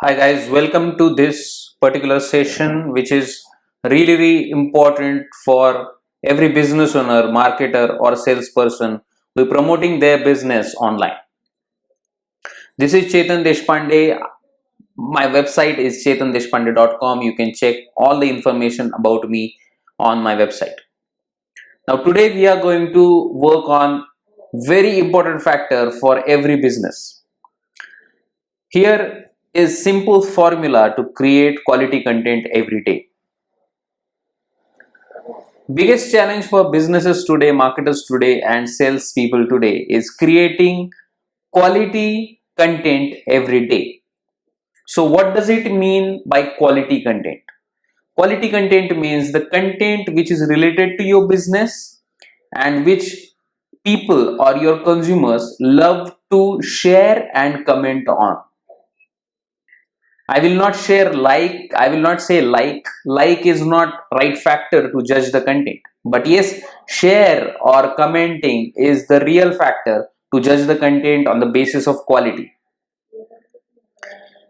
Hi guys, welcome to this particular session which is really important for every business owner, marketer or salesperson who is promoting their business online. This is Chetan Deshpande. My website is chetandeshpande.com. You can check all the information about me on my website. Now today we are going to work on very important factor for every business. Here is simple formula to create quality content every day. Biggest challenge for businesses today, marketers today, and salespeople today is creating quality content every day. So, what does it mean by quality content? Quality content means the content which is related to your business and which people or your consumers love to share and comment on. I will not share like, I will not say like is not right factor to judge the content. But yes, share or commenting is the real factor to judge the content on the basis of quality.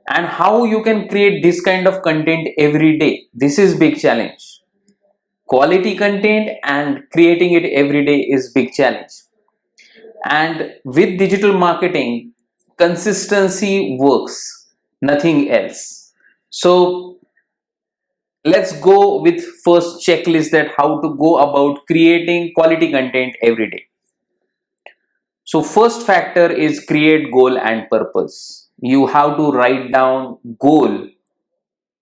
And how you can create this kind of content every day. This is big challenge. Quality content and creating it every day is big challenge. And with digital marketing, consistency works, nothing else. So let's go with first checklist that how to go about creating quality content every day. So first factor is create goal and purpose. You have to write down goal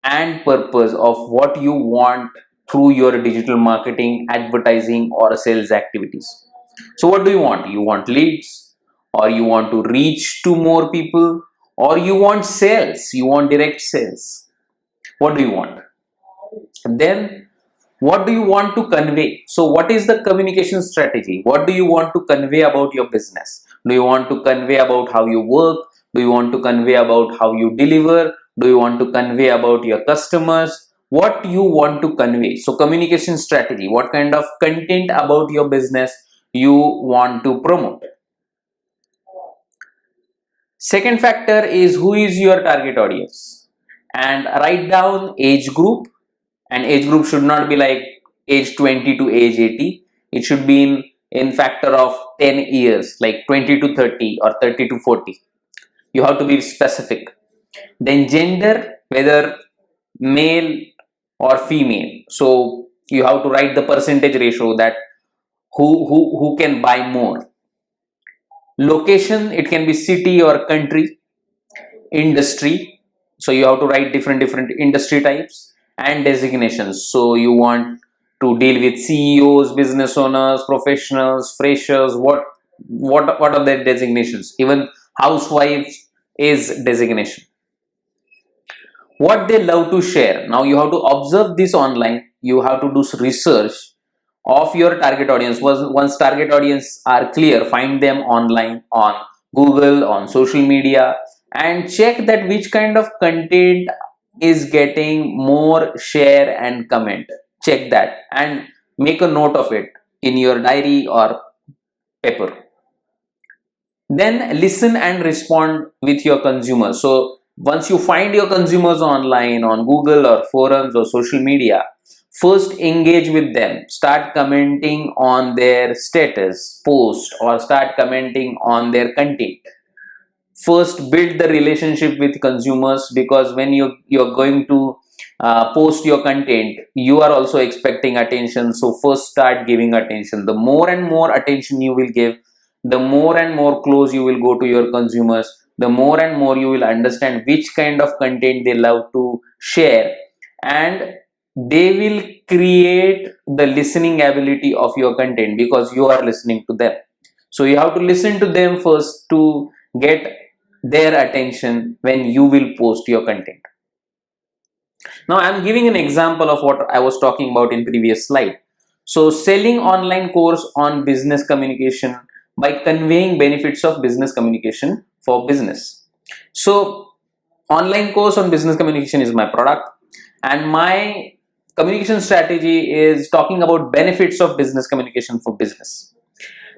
and purpose of what you want through your digital marketing, advertising or sales activities. So what do you want? You want leads, or you want to reach to more people, or you want sales, you want direct sales. What do you want? Then what do you want to convey? So what is the communication strategy? What do you want to convey about your business? Do you want to convey about how you work? Do you want to convey about how you deliver? Do you want to convey about your customers? What you want to convey? So communication strategy, what kind of content about your business you want to promote? Second factor is who is your target audience, and write down age group, and age group should not be like age 20 to age 80. It should be in factor of 10 years, like 20 to 30 or 30 to 40. You have to be specific. Then gender, whether male or female. So you have to write the percentage ratio that who can buy more. Location, it can be city or country. Industry, so you have to write different industry types. And designations, so you want to deal with CEOs, business owners, professionals, freshers. What are their designations? Even housewives is designation. What they love to share. Now you have to observe this online. You have to do research of your target audience. Once target audience are clear, find them online on Google, on social media, and check that which kind of content is getting more share and comment. Check that and make a note of it in your diary or paper. Then listen and respond with your consumers. So once you find your consumers online on Google or forums or social media, first engage with them. Start commenting on their status post or start commenting on their content. First build the relationship with consumers, because when you're going to post your content, you are also expecting attention. So first start giving attention. The more and more attention you will give, the more and more close you will go to your consumers, the more and more you will understand which kind of content they love to share, and they will create the listening ability of your content because you are listening to them. So you have to listen to them first to get their attention when you will post your content. Now I'm giving an example of what I was talking about in previous slide. So selling online course on business communication by conveying benefits of business communication for business. So online course on business communication is my product, and my communication strategy is talking about benefits of business communication for business.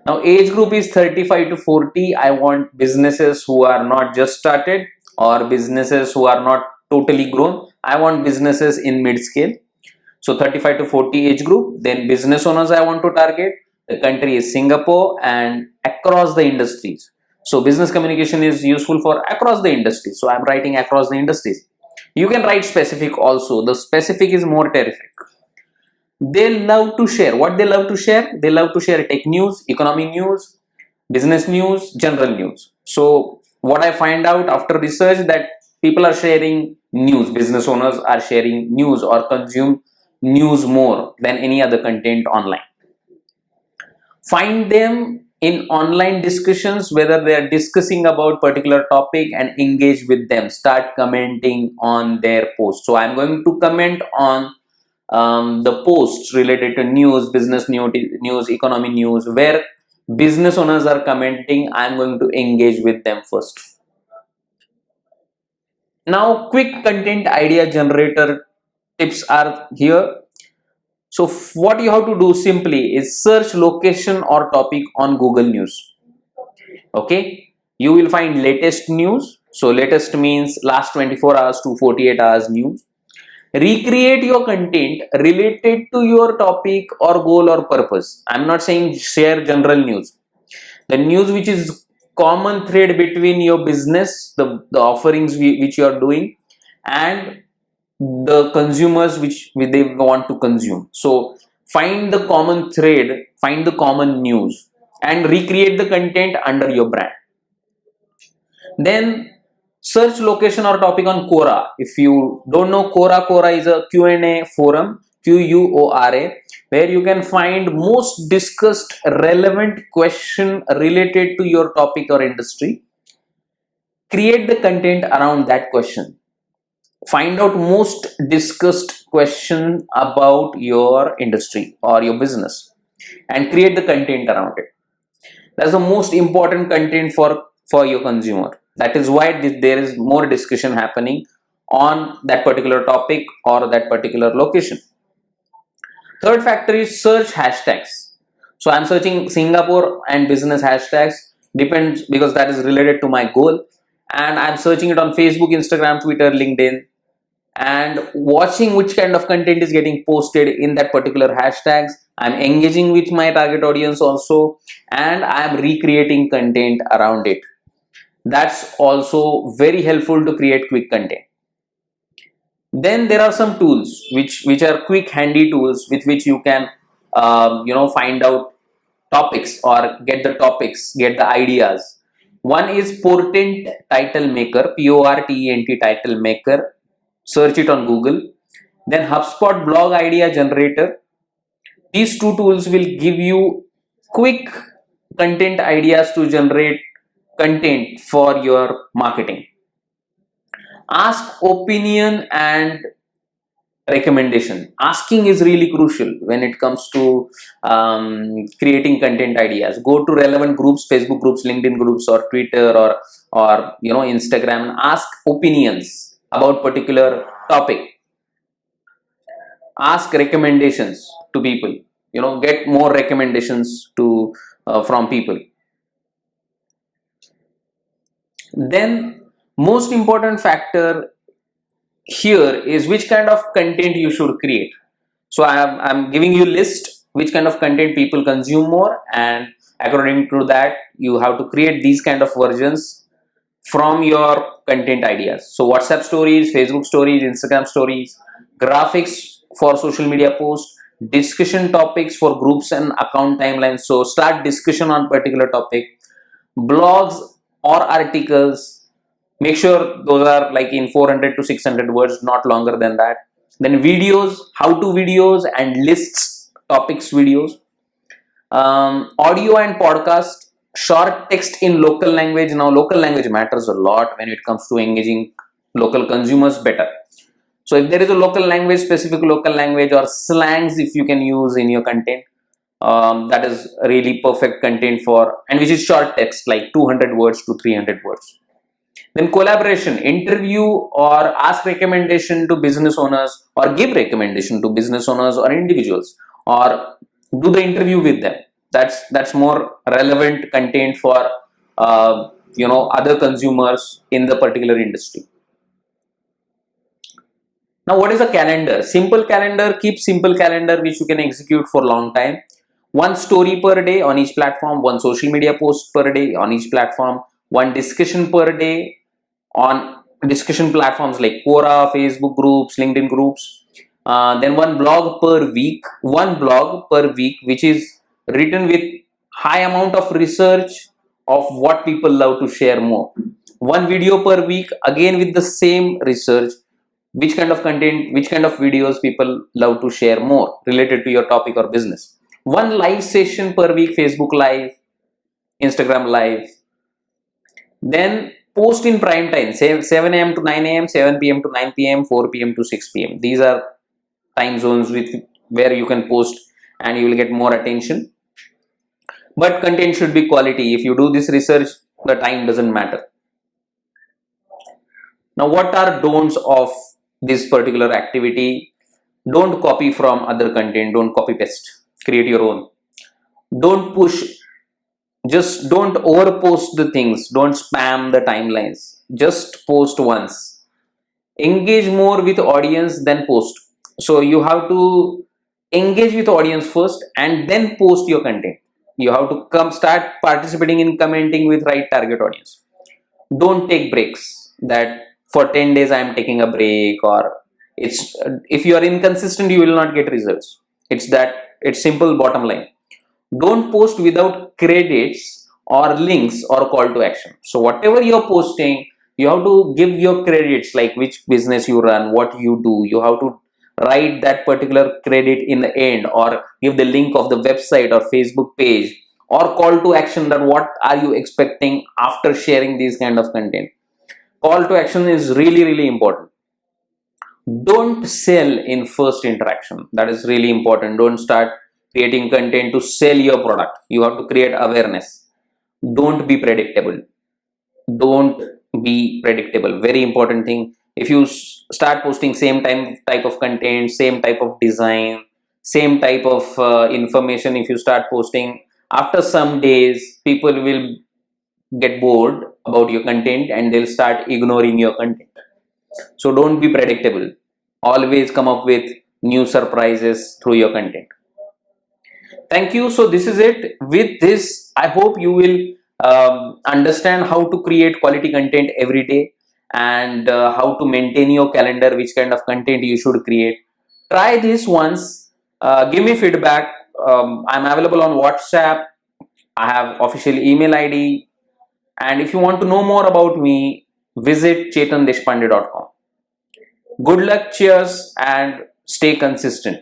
Now age group is 35 to 40. I want businesses who are not just started, or businesses who are not totally grown. I want businesses in mid scale. So 35 to 40 age group. Then business owners I want to target. The country is Singapore and across the industries. So business communication is useful for across the industries. So I'm writing across the industries. You can write specific also. The specific is more terrific. They love to share. What they love to share? They love to share tech news, economy news, business news, general news. So what I find out after research, that people are sharing news, business owners are sharing news or consume news more than any other content online. Find them in online discussions, whether they are discussing about particular topic, and engage with them. Start commenting on their post. So I'm going to comment on the posts related to news, business news, economy news, where business owners are commenting. I'm going to engage with them first. Now, quick content idea generator tips are here. So what you have to do simply is search location or topic on Google News. Okay, you will find latest news. So latest means last 24 hours to 48 hours news. Recreate your content related to your topic or goal or purpose. I'm not saying share general news. The news which is common thread between your business, the offerings which you are doing, and the consumers which they want to consume. So find the common thread, find the common news, and recreate the content under your brand. Then search location or topic on Quora. If you don't know Quora, Quora is a Q&A forum, Quora, where you can find most discussed relevant question related to your topic or industry. Create the content around that question. Find out most discussed question about your industry or your business and create the content around it. That's the most important content for your consumer. That is why there is more discussion happening on that particular topic or that particular location. Third factor is search hashtags. So I'm searching Singapore and business hashtags, depends, because that is related to my goal, and I'm searching it on Facebook, Instagram, Twitter, LinkedIn, and watching which kind of content is getting posted in that particular hashtags. I'm engaging with my target audience also, and I'm recreating content around it. That's also very helpful to create quick content. Then there are some tools which are quick handy tools with which you can find out topics or get the topics, get the ideas. One is Portent Title Maker, Portent Title Maker. Search it on Google. Then HubSpot Blog Idea Generator. These two tools will give you quick content ideas to generate content for your marketing. Ask opinion and recommendation. Asking is really crucial when it comes to creating content ideas. Go to relevant groups, Facebook groups, LinkedIn groups, or Twitter, or Instagram, and ask opinions about particular topic. Ask recommendations to people. Get more recommendations to from people. Then most important factor here is which kind of content you should create. So I'm giving you list which kind of content people consume more, and according to that you have to create these kind of versions from your content ideas. So WhatsApp stories, Facebook stories, Instagram stories, graphics for social media posts, discussion topics for groups and account timelines. So start discussion on particular topic, blogs or articles. Make sure those are like in 400 to 600 words, not longer than that. Then videos, how-to videos and lists, topics videos. Audio and podcast, short text in local language. Now local language matters a lot when it comes to engaging local consumers better. So if there is a local language, specific local language or slangs if you can use in your content, that is really perfect content for, and which is short text like 200 words to 300 words. Then collaboration, interview or ask recommendation to business owners, or give recommendation to business owners or individuals, or do the interview with them. That's more relevant content for other consumers in the particular industry. Now, what is a calendar? Simple calendar, keep simple calendar which you can execute for a long time. One story per day on each platform, one social media post per day on each platform, one discussion per day on discussion platforms like Quora, Facebook groups, LinkedIn groups. Then one blog per week, which is written with high amount of research of what people love to share more. One video per week, again with the same research, which kind of content, which kind of videos people love to share more related to your topic or business. One live session per week, Facebook Live, Instagram Live. Then post in prime time, say 7 a.m. to 9 a.m., 7 p.m. to 9 p.m., 4 p.m. to 6 p.m. These are time zones where you can post and you will get more attention. But content should be quality. If you do this research, the time doesn't matter. Now, what are don'ts of this particular activity? Don't copy from other content. Don't copy paste. Create your own. Don't push. Just don't overpost the things. Don't spam the timelines. Just post once. Engage more with audience than post. So you have to engage with audience first and then post your content. You have to start participating in commenting with right target audience. Don't take breaks. That for 10 days I am taking a break, or if you are inconsistent, you will not get results. It's simple bottom line. Don't post without credits or links or call to action. So whatever you're posting, you have to give your credits, like which business you run, what you do. You have to write that particular credit in the end, or give the link of the website or Facebook page, or call to action, that what are you expecting after sharing these kind of content. Call to action is really, really important. Don't sell in first interaction. That is really important. Don't start creating content to sell your product. You have to create awareness. Don't be predictable. Don't be predictable. Very important thing. If you start posting same type of content, same type of design, same type of information, if you start posting, after some days, people will get bored about your content and they'll start ignoring your content. So don't be predictable. Always come up with new surprises through your content. Thank you. So this is it. With this, I hope you will understand how to create quality content every day, and how to maintain your calendar, which kind of content you should create. Try this once. Give me feedback. I'm available on WhatsApp. I have official email ID. And if you want to know more about me, visit chetandeshpande.com. Good luck, cheers, and stay consistent.